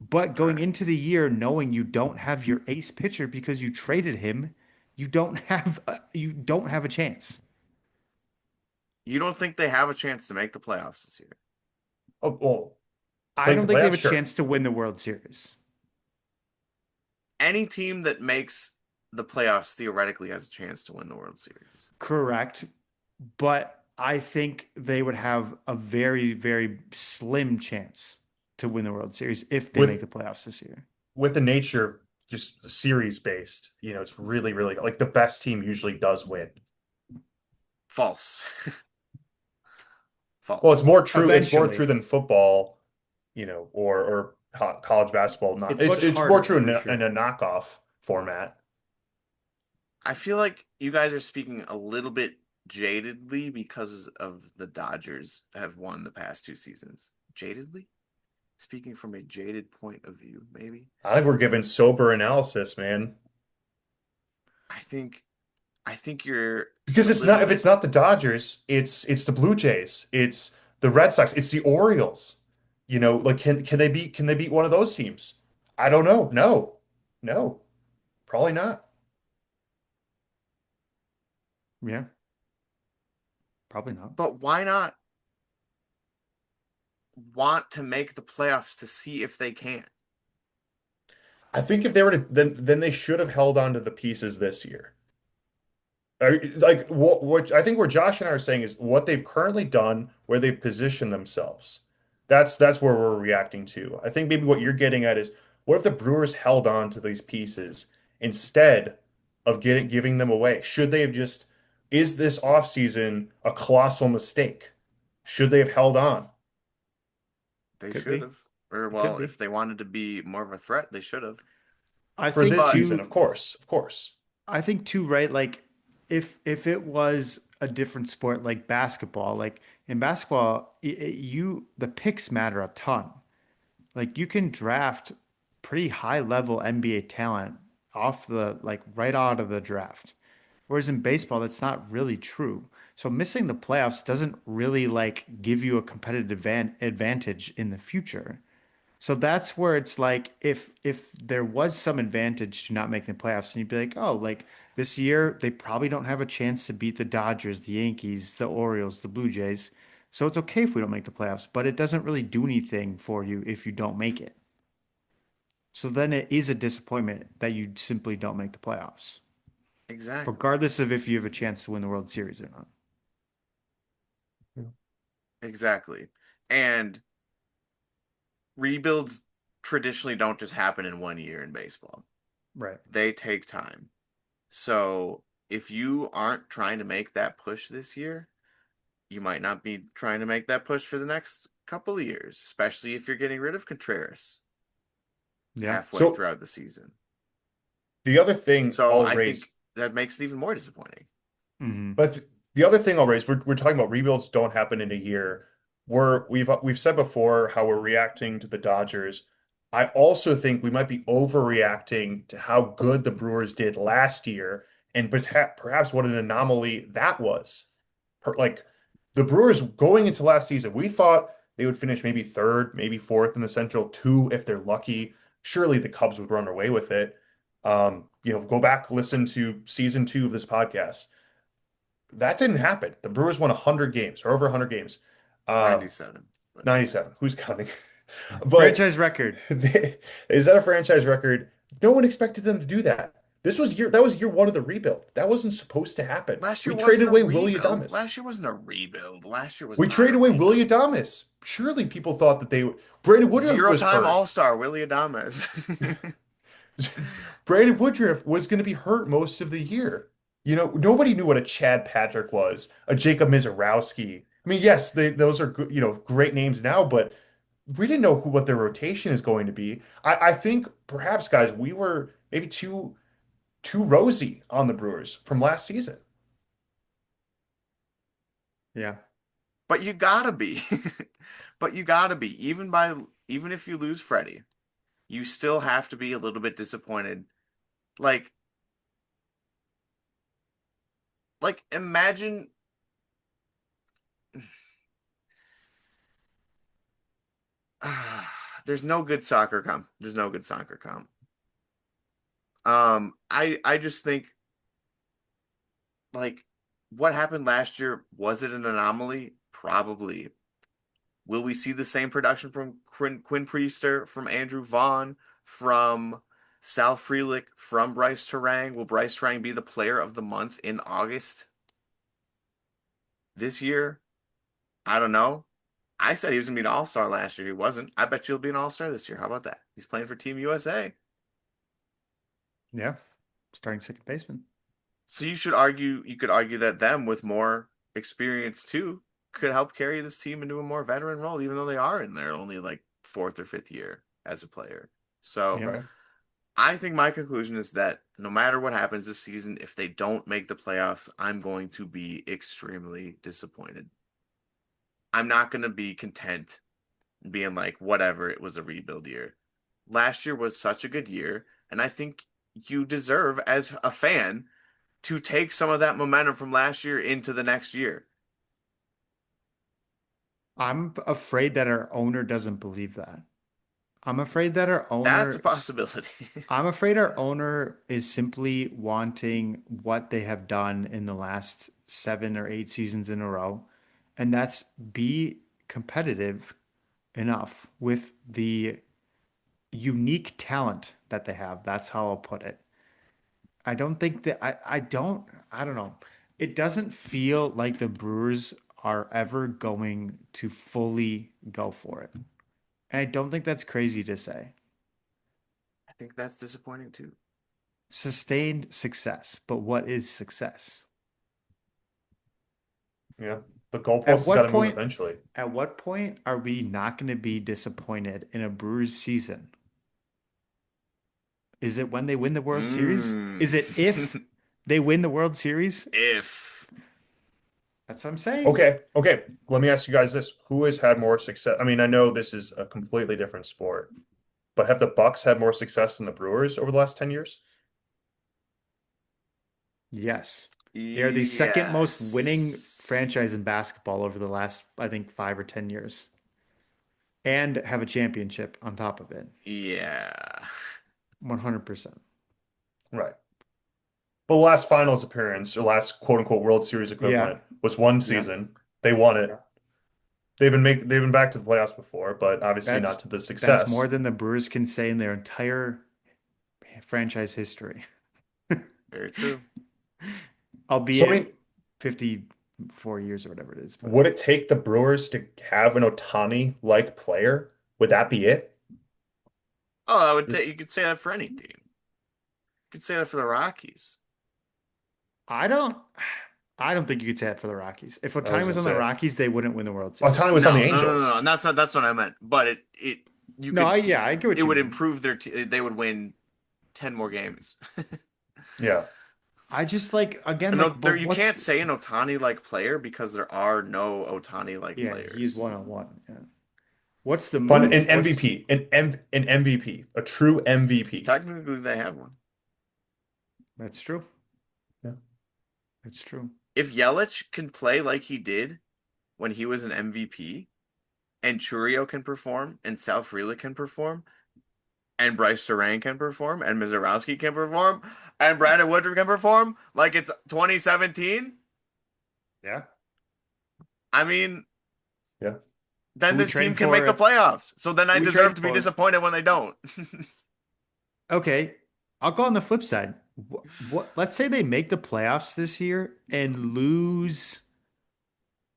But All going right. into the year knowing you don't have your ace pitcher because you traded him, you don't have a chance. You don't think they have a chance to make the playoffs this year? Oh, well, to I make don't the think they have playoffs, a sure. chance to win the World Series. Any team that makes the playoffs theoretically has a chance to win the World Series. Correct. But I think they would have a very, very slim chance to win the World Series if they make With the playoffs this year. with the nature just series based, it's really, really like the best team usually does win. False. Well, it's False. more true. It's more true Eventually, than football, or college basketball. Not it's it's much it's more harder true for in sure. a knockoff format. I feel like you guys are speaking a little bit jadedly because of the Dodgers have won the past 2 seasons. Jadedly? Speaking from a jaded point of view, maybe. I think we're given sober analysis, man. I think I think you're Because a it's little not if it's bit not the Dodgers, it's the Blue Jays, it's the Red Sox, it's the Orioles. Like can they beat one of those teams? I don't know. No. No. Probably not. Yeah, probably not. but why not want to make the playoffs to see if they can? I think if they were to then they should have held on to the pieces this year. Like what I think where Josh and I are saying is what they've currently done, where they've positioned themselves. That's where we're reacting to. I think maybe what you're getting at is what if the Brewers held on to these pieces instead of giving them away? Should they have just is this offseason a colossal mistake? Should they have held on They Could should be. have. Or It could well, be. if they wanted to be more of a threat, they should have. I for think this But season? Of too. course, of course. I think too, right? Like if it was a different sport like basketball, like in basketball, the picks matter a ton. Like you can draft pretty high level NBA talent off the like right out of the draft. Whereas in baseball, that's not really true. So missing the playoffs doesn't really like give you a competitive advantage in the future. So that's where it's like if there was some advantage to not making the playoffs, and you'd be like, oh, like this year they probably don't have a chance to beat the Dodgers, the Yankees, the Orioles, the Blue Jays. So it's okay if we don't make the playoffs, but it doesn't really do anything for you if you don't make it. So then it is a disappointment that you simply don't make the playoffs, exactly. regardless of if you have a chance to win the World Series or not. Exactly. And rebuilds traditionally don't just happen in 1 year in baseball. Right. They take time. So if you aren't trying to make that push this year, you might not be trying to make that push for the next couple of years, especially if you're getting rid of Contreras Yeah. halfway So throughout the season. the other thing So I'll I raise think that makes it even more disappointing. Hmm. But the other thing I'll raise, we're talking about rebuilds don't happen in a year. We've said before how we're reacting to the Dodgers. I also think we might be overreacting to how good the Brewers did last year, and perhaps what an anomaly that was. Like the Brewers going into last season, we thought they would finish maybe third, maybe fourth in the Central, two if they're lucky. Surely the Cubs would run away with it. Go back, listen to season 2 of this podcast. That didn't happen. The Brewers won 100 games or over 100 games. Um, 97. But 97. Who's counting? But Franchise record. is that a franchise record? No one expected them to do that. that was year one of the rebuild. That wasn't supposed to happen. Last year We traded wasn't a away Willie rebuild. Adames. Last year wasn't a rebuild. Last year was We not traded a away Willie rebuild. Adames. Surely people thought that Brandon Woodruff was Zero-time hurt. All-Star Willie Adames. Brandon Woodruff was going to be hurt most of the year. You know, nobody knew what a Chad Patrick was, a Jacob Mizorowski. I mean, yes, those are good, great names now, but we didn't know what their rotation is going to be. I think perhaps, guys, we were maybe too rosy on the Brewers from last season. Yeah. But you gotta be. But you gotta be. Even if you lose Freddie, you still have to be a little bit disappointed. Like imagine there's no good soccer comp. There's no good soccer comp. I just think like what happened last year, was it an anomaly? Probably. Will we see the same production from Quinn Priester, from Andrew Vaughn, from Sal Frelick, from Bryce Terang? Will Bryce Terang be the player of the month in August this year? I don't know. I said he was going to be an all-star last year. He wasn't. I bet you'll be an all-star this year. How about that? He's playing for Team USA. Yeah. Starting second baseman. So you could argue that them with more experience too could help carry this team into a more veteran role, even though they are in their only like fourth or fifth year as a player. So Yeah. Right. I think my conclusion is that no matter what happens this season, if they don't make the playoffs, I'm going to be extremely disappointed. I'm not going to be content being like, whatever, it was a rebuild year. Last year was such a good year, and I think you deserve, as a fan, to take some of that momentum from last year into the next year. I'm afraid that our owner doesn't believe that. I'm afraid that our That's a owner possibility. I'm afraid our owner is simply wanting what they have done in the last 7 or 8 seasons in a row, and that's be competitive enough with the unique talent that they have. That's how I'll put it. I don't think that I don't know. It doesn't feel like the Brewers are ever going to fully go for it. And I don't think that's crazy to say. I think that's disappointing too. Sustained success, but what is success? Yeah. The At goalposts got what to move point eventually. at what point are we not going to be disappointed in a Brewers season? Is it when they win the World Series? Mm. Is it if they win the World Series? If That's what I'm saying. Okay, okay. Let me ask you guys this. Who has had more success? I mean, I know this is a completely different sport, but have the Bucks had more success than the Brewers over the last 10 years? Yes. They are the second most winning yes. franchise in basketball over the last, I think, 5 or 10 years, and have a championship on top of it. Yeah. 100%. Right. But the last finals appearance, or last quote unquote World Series Yeah. equivalent, was one Yeah. season. They won Yeah. it. They've been back to the playoffs before, but obviously That's not to the that's more success. than the Brewers can say in their entire franchise history, Very true. So I albeit mean, 54 years or whatever it is. But would it take the Brewers to have an Otani-like player? Would that be it? Oh, you could say that for any team. You could say that for the Rockies. I don't I don't think you could say that for the Rockies. If I was Ohtani gonna was on the say Rockies, they wouldn't win the World Otani Series. was on the No, no, no, no, no. Angels. And that's what I meant. But it you No, could yeah, I get what it you would mean. improve they would win 10 more games. Yeah. I just like again No, like there but you what's can't say an Otani like player because there are no Otani like yeah, he's players. 1-on-1. Yeah. What's the Fun an move? What's MVP, an MVP, a true MVP. Technically, they have one. That's true. Yeah. It's true. If Yelich can play like he did when he was an MVP, and Churio can perform, and Sal Frelick can perform, and Bryce Terang can perform, and Mizorowski can perform, and Brandon Woodruff can perform like it's 2017, Yeah. I mean, Yeah. then Who we this team trading can make the for? playoffs. So then I Who we deserve trading to be for? disappointed when they don't. Okay. I'll go on the flip side. What, let's say they make the playoffs this year and lose.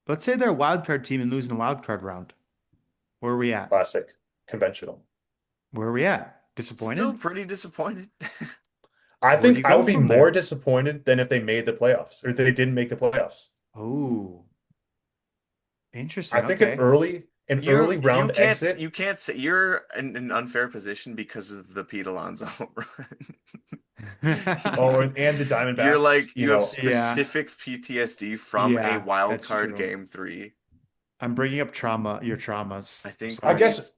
Let's say they're a wild card team and lose in the wild card round. Where are we at? Classic, conventional. Where are we at? Still Disappointed? pretty disappointed. I Where do you think I go would be from more there? disappointed than if they made the playoffs or if they didn't make the playoffs. Oh, I interesting. think Okay. an You early you round can't exit. you can't say you're in an unfair position because of the Pete Alonso run. Oh, You and the you're Diamondbacks, like you have Yeah, specific PTSD from a yeah, wild that's card true. game three. I'm bringing up trauma, your traumas. I I'm think I sorry. guess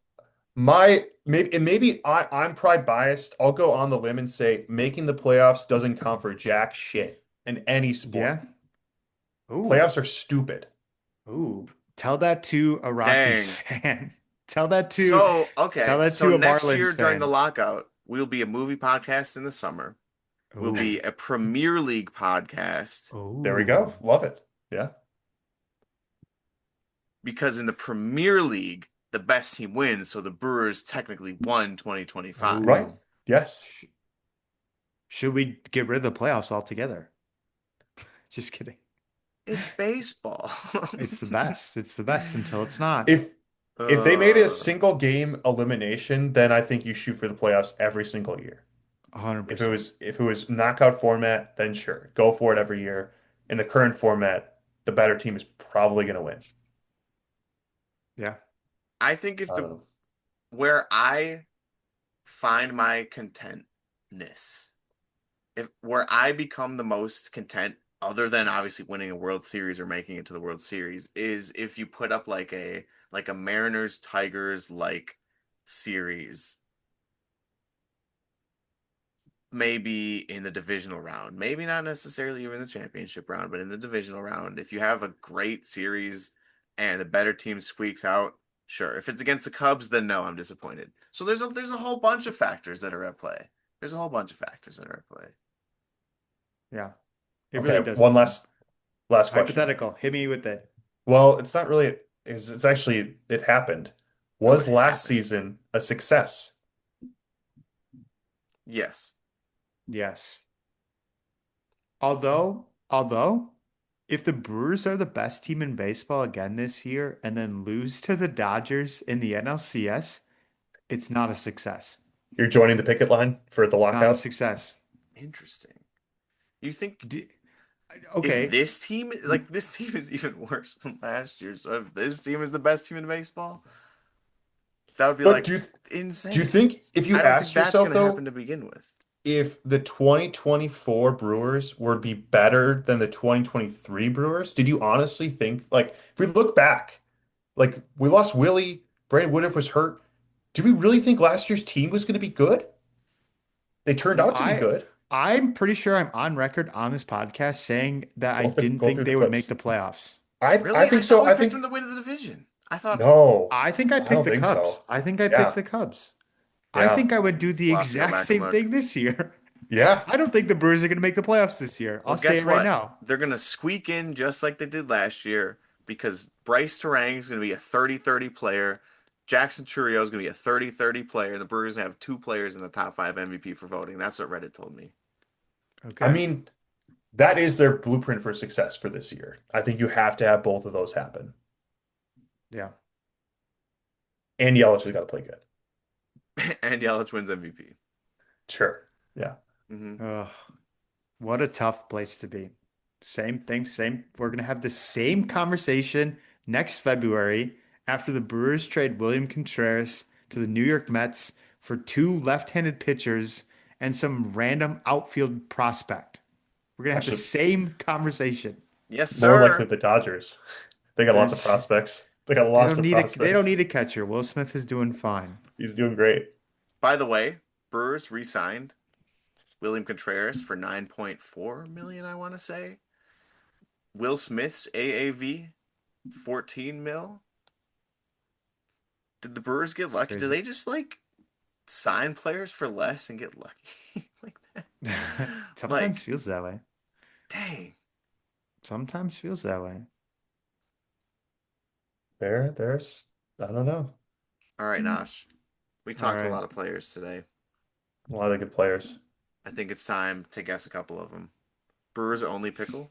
Pete's maybe I'm pride biased. I'll go on the limb and say making the playoffs doesn't count for jack shit in any sport. Yeah. Ooh, Playoffs are stupid. ooh. Tell that to a Rockies dang. fan. Tell that to So, tell okay. that So to a next Marlins year during the fan. lockout, we'll be a movie podcast in the summer. We'll Ooh. be a Premier League podcast There we go. Ooh. Love it. Yeah. because in the Premier League, the best team wins. So the Brewers technically won 2025. Right. Ooh. Yes. Sh Should we get rid of the playoffs altogether? Just kidding. It's baseball. It's the best. It's the best until it's not. If if they made it a Uh, single game elimination, then I think you shoot for the playoffs every single year. If it 100%. was if it was knockout format, then sure, go for it every year. In the current format, the better team is probably going to win. Yeah. I think if I don't the know. where I find my contentness, if where I become the most content, other than obviously winning a World Series or making it to the World Series, is if you put up like a Mariners Tigers like series, maybe in the divisional round, maybe not necessarily even the championship round, but in the divisional round, if you have a great series and the better team squeaks out, sure. If it's against the Cubs, then no, I'm disappointed. So there's a whole bunch of factors that are at play. There's a whole bunch of factors that are at play. Yeah. It really Okay, does one depend. last question. Hypothetical. Hit me with it. Well, it's not really it's actually it happened. Oh, Was it last happened. season a success? Yes. Yes. Although, if the Brewers are the best team in baseball again this year and then lose to the Dodgers in the NLCS, it's not a success. You're joining the picket line for the It's not a lockout? success. Interesting. You think D if okay. this team is even worse than last year, so if this team is the best team in baseball, that would be But like do you insane. think if I you don't think asked that's yourself going to happen though, to begin with. if the 2024 Brewers would be better than the 2023 Brewers, did you honestly think like if we look back, like we lost Willie, Brandon Woodruff was hurt. Do we really think last year's team was going to be good? They turned Well, out to be good. I'm pretty sure I'm on record on this podcast saying that I We'll have to didn't go think through the they would make clips. the playoffs. I Really? I think thought so. we I picked them think to win the division. I thought no, I think I I don't picked the think Cubs. so. I think I picked Yeah, the Cubs. I yeah, think I would do the Wasseo exact same Macklemuk. thing this year. yeah. I don't think the Brewers are going to make the playoffs this year. Well, I'll say guess it right what? now. They're going to squeak in just like they did last year because Bryce Terang is going to be a 30-30 player. Jackson Chourio is going to be a 30-30 player. The Brewers going to have two players in the top five MVP for voting. That's what Reddit told me. I Okay. mean, that is their blueprint for success for this year. I think you have to have both of those happen. Yeah. And Yelich has got to play good. And Yelich wins MVP. Sure. Yeah. Hmm. Ugh, what a tough place to be. Same thing, same. We're going to have the same conversation next February after the Brewers trade William Contreras to the New York Mets for two left-handed pitchers and some random outfield prospect. We're going to have the Actually, same conversation. Yes, more likely sir. the Dodgers. They got lots of It's prospects. They got lots of they don't prospects. need a catcher. Will Smith is doing fine. He's doing great. By the way, Brewers re-signed William Contreras for 9.4 million, I want to say. Will Smith's AAV 14 mil. Did the Brewers get It's lucky? Did crazy. they just like sign players for less and get lucky like that? Sometimes Like, feels that way. dang. Sometimes feels that way. There's I don't know. All right, Nash. We All talked to a right. lot of players today. A lot of good players. I think it's time to guess a couple of them. Brewers are only pickle.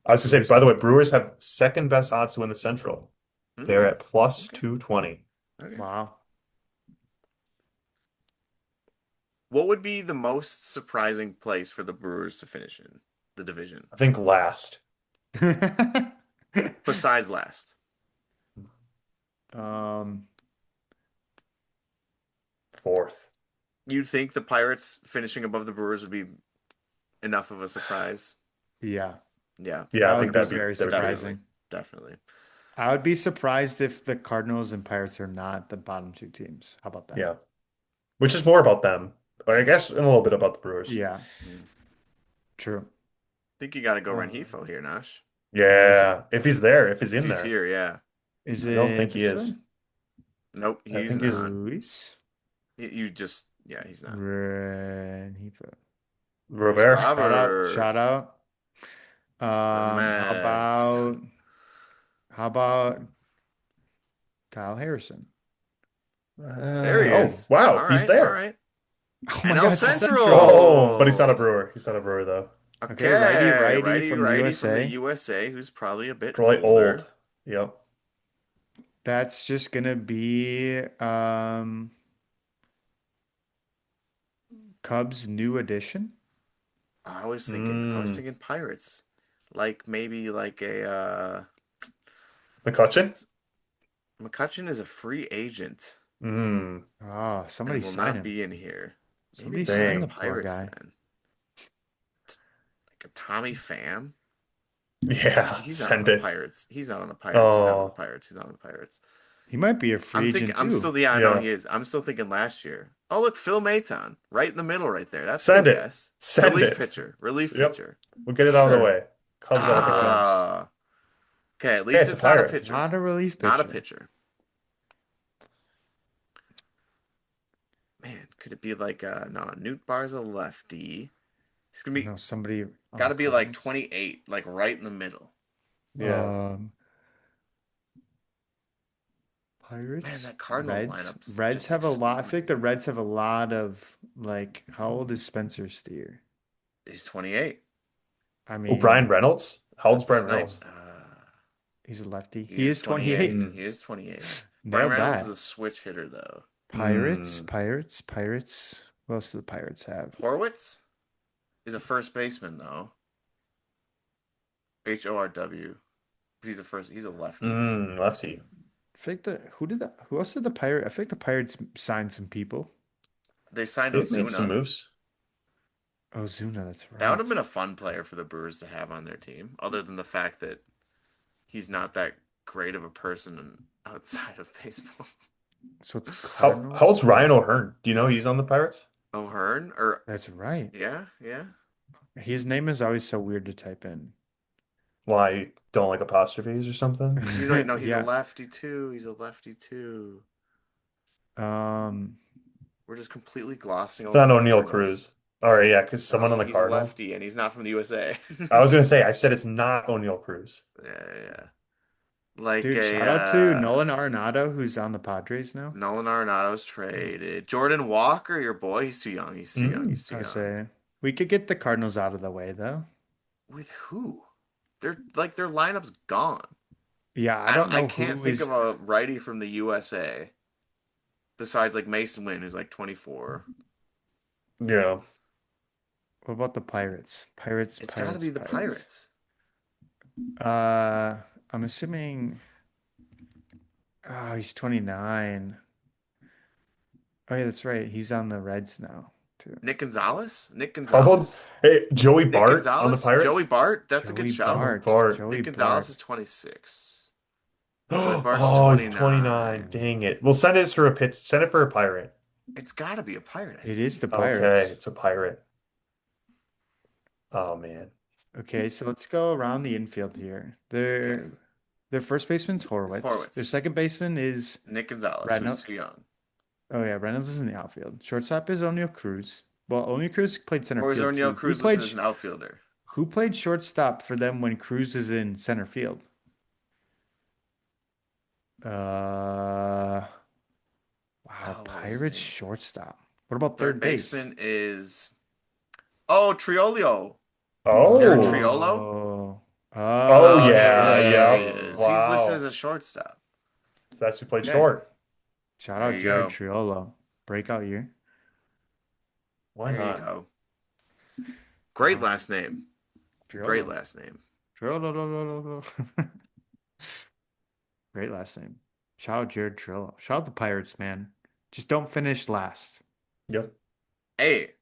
I was gonna say, Brewers by the way, only. Brewers have second best odds to win the Central. They're Hmm. at plus Okay. 220. Okay. Wow. What would be the most surprising place for the Brewers to finish in the division I think last. besides last? Um, Fourth. You'd think the Pirates finishing above the Brewers would be enough of a surprise? yeah, Yeah, Yeah, that I would think be that'd be very that'd be good. definitely, surprising. definitely. I would be surprised if the Cardinals and Pirates are not the bottom two teams. How about that? Yeah. Which is more about them. Or I guess and a little bit about the Brewers. Yeah, Hmm. true. Think you got to go Rengifo Um, here, Nash. I like it. Yeah. If he's there, if he's If in he's there. here, yeah. Is I don't think it he this is. one? Nope, I he's think he's not. Luis You just, yeah, he's not. Rengifo. Luis Robert. Shout out, Robert, shout out. the How Mets. about Kyle Harrison? There he Oh, is. wow, All he's right, all there. right. Oh my NL God, it's Central. Oh, but he's not a Central. Brewer. He's not a Brewer though. Okay, righty, Okay, righty righty, from the righty from the USA. USA, who's probably a bit Probably older. old. Yep. That's just gonna be Cubs new addition. I was Mm. thinking Pirates, like maybe like a McCutcheon? it's McCutcheon is a free agent Oh, and somebody will sign not him. be in here. Maybe Somebody not sign the the Dang. poor Pirates guy. then. Like a Tommy Pham. Yeah, He's not on send the it. Pirates. He's not on the Pirates. He's not on the Oh, Pirates. He's not on the Pirates. He might be a free agent I'm too. still, yeah, I know yeah. he is. I'm still thinking last year. Oh, look, Phil Maton, right in the middle, right there. That's a Send good it. guess. Send Relief it. pitcher, relief Yep. pitcher. We'll get it out of the Sure. way. Cubs Shout all out the day. Cubs. Ah, okay. At Hey, least it's a it's not a pirate. pitcher. Not a relief It's not a pitcher. pitcher. Man, could it be like no? Newt Bar's a lefty. He's gonna I be know somebody on got the to be like Cardinals. 28, like right in the middle. Yeah. Um, Man, Pirates, that Cardinals Reds. lineup's Reds just have a lot. I think the exploding. Reds have a lot of like. How old is Spencer Steer? He's 28. I Oh, Brian mean, Reynolds? How old's That's a Brian snipe. Reynolds? he's a lefty. He He is is 28. 28. Mm. He is 28. Brian Nailed Reynolds is that. a switch hitter though. Pirates, Mm. Pirates, Pirates. What else do the Pirates have? Horwitz is a first baseman though. HORW. But he's a lefty. Mm. Lefty. I think who else did the Pirate? I think the Pirates signed some people. They signed They've made some Ozuna. moves. Ozuna, that's That would have been right. a fun player for the Brewers to have on their team, other than the fact that he's not that great of a person outside of baseball. So it's How old's Cardinals. Ryan O'Hearn? Do you know he's on the Pirates? O'Hearn? Or That's right. yeah, yeah. His name is always so weird to type in. Why don't like apostrophes or something? You know, no, he's a Yeah. lefty too. He's a lefty too. Um, We're just completely glossing It's over not the O'Neill Cardinals. Cruz. All right, yeah, because someone No, on the he's a Cardinals. lefty and he's not from the USA. I was gonna say, I said it's not O'Neill Cruz. Yeah, yeah. Like dude, a shout out to Nolan Arenado, who's on the Padres now. Nolan Arenado's traded. Jordan Walker, your boy, he's too young. He's too young. Mm. He's too I would young. say we could get the Cardinals out of the way though. With who? They're like their lineup's gone. Yeah, I don't I know can't who think of is. a righty from the USA besides like Mason Wynn, who's like 24. Yeah. What about the Pirates? Pirates, It's got to be Pirates, the Pirates. Pirates. Uh, I'm assuming. Oh, he's 29. Oh yeah, that's right. He's on the Reds now too. Nick Gonzalez? Nick How about Gonzalez? hey, Joey Nick Bart on the Gonzalez? Joey Pirates? Bart? That's a good Joey shout. Joey Bart. Bart. Joey Nick Gonzalez Bart. is 26. Joey Bart's Oh, he's 29. 29. Dang it. We'll send it for a pitch. Send it for a pirate. It's got to be a pirate, I It think. is the Okay, Pirates. it's a pirate. Oh man. Okay, so let's go around the infield here. Okay. Their first baseman's It's Horwitz. Their Horwitz. second baseman is Nick Gonzalez, who's Reynolds. too young. Oh yeah, Reynolds is in the outfield. Shortstop is O'Neal Cruz. Well, O'Neal Cruz played center Or is field O'Neill too. Cruz listed as an outfielder? Who played shortstop for them when Cruz is in center field? Wow, Oh, what was his Pirates name? shortstop. What about Third third base? baseman is Oh, Triolio. Jared Oh. Triolo? Oh. Oh Oh, yeah, there he yep. is. He's Oh. listed as Wow. a shortstop. That's who played Okay. short. Shout There out you Jared go. Triolo. Breakout year. Why There you not? go. Great Uh, last name. Great Triolo. last name. Triolo. Great last name. Shout out Jared Triolo. Shout out the Pirates, man. Just don't finish last. Yep. Hey,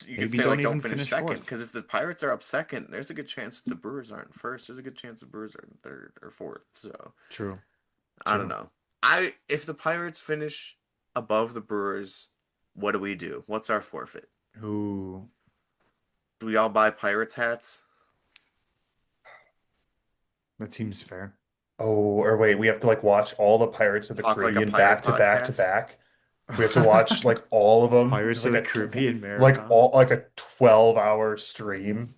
you could Maybe say like don't don't even finish finish second fourth. because if the Pirates are up second, there's a good chance if the Brewers aren't first, there's a good chance the Brewers are in third or fourth. So True. I don't True. know. If the Pirates finish above the Brewers, what do we do? What's our forfeit? Ooh, Do we all buy Pirates hats? that seems fair. Oh, or wait, we have to like watch all the Pirates of the Talk like a Caribbean pirate back to back to podcast? back. We have to watch like all of them, just Pirates of like the a tw Caribbean like marathon. all like a 12-hour stream.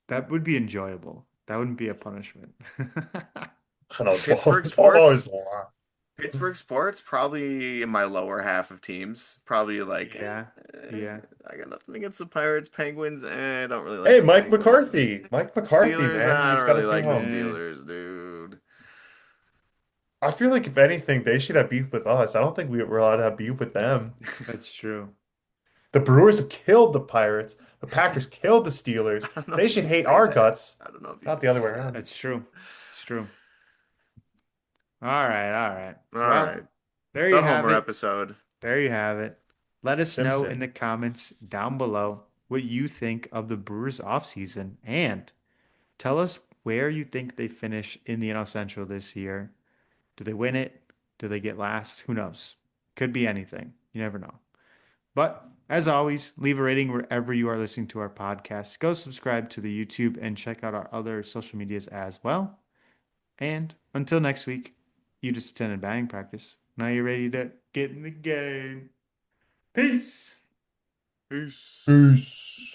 That would be enjoyable. That wouldn't be a punishment. I know Pittsburgh 12 hours sports? is a lot. Pittsburgh sports probably in my lower half of teams. Probably like Yeah, yeah. I got nothing against the Pirates, Penguins, I don't really like Hey, the Mike Penguins. McCarthy. Mike McCarthy, Steelers, man. I He's don't got really his new like the home. Eh, Steelers, dude. I feel like if anything, they should have beef with us. I don't think we were allowed to have beef with them. that's true. The Brewers killed the Pirates. The Packers killed the Steelers. I don't know They if you should can hate say our that. guts, I don't know if you not can the other say way that. around. That's true. It's true. All right. All right. Well, there you The have Homer it. episode. There you have it. Let us know in Simpson. the comments down below what you think of the Brewers offseason and tell us where you think they finish in the NL Central this year. Do they win it? Do they get last? Who knows? Could be anything. You never know. But as always, leave a rating wherever you are listening to our podcast. Go subscribe to the YouTube and check out our other social medias as well. And until next week, you just attended batting practice. Now you're ready to get in the game. Peace. Peace. Peace.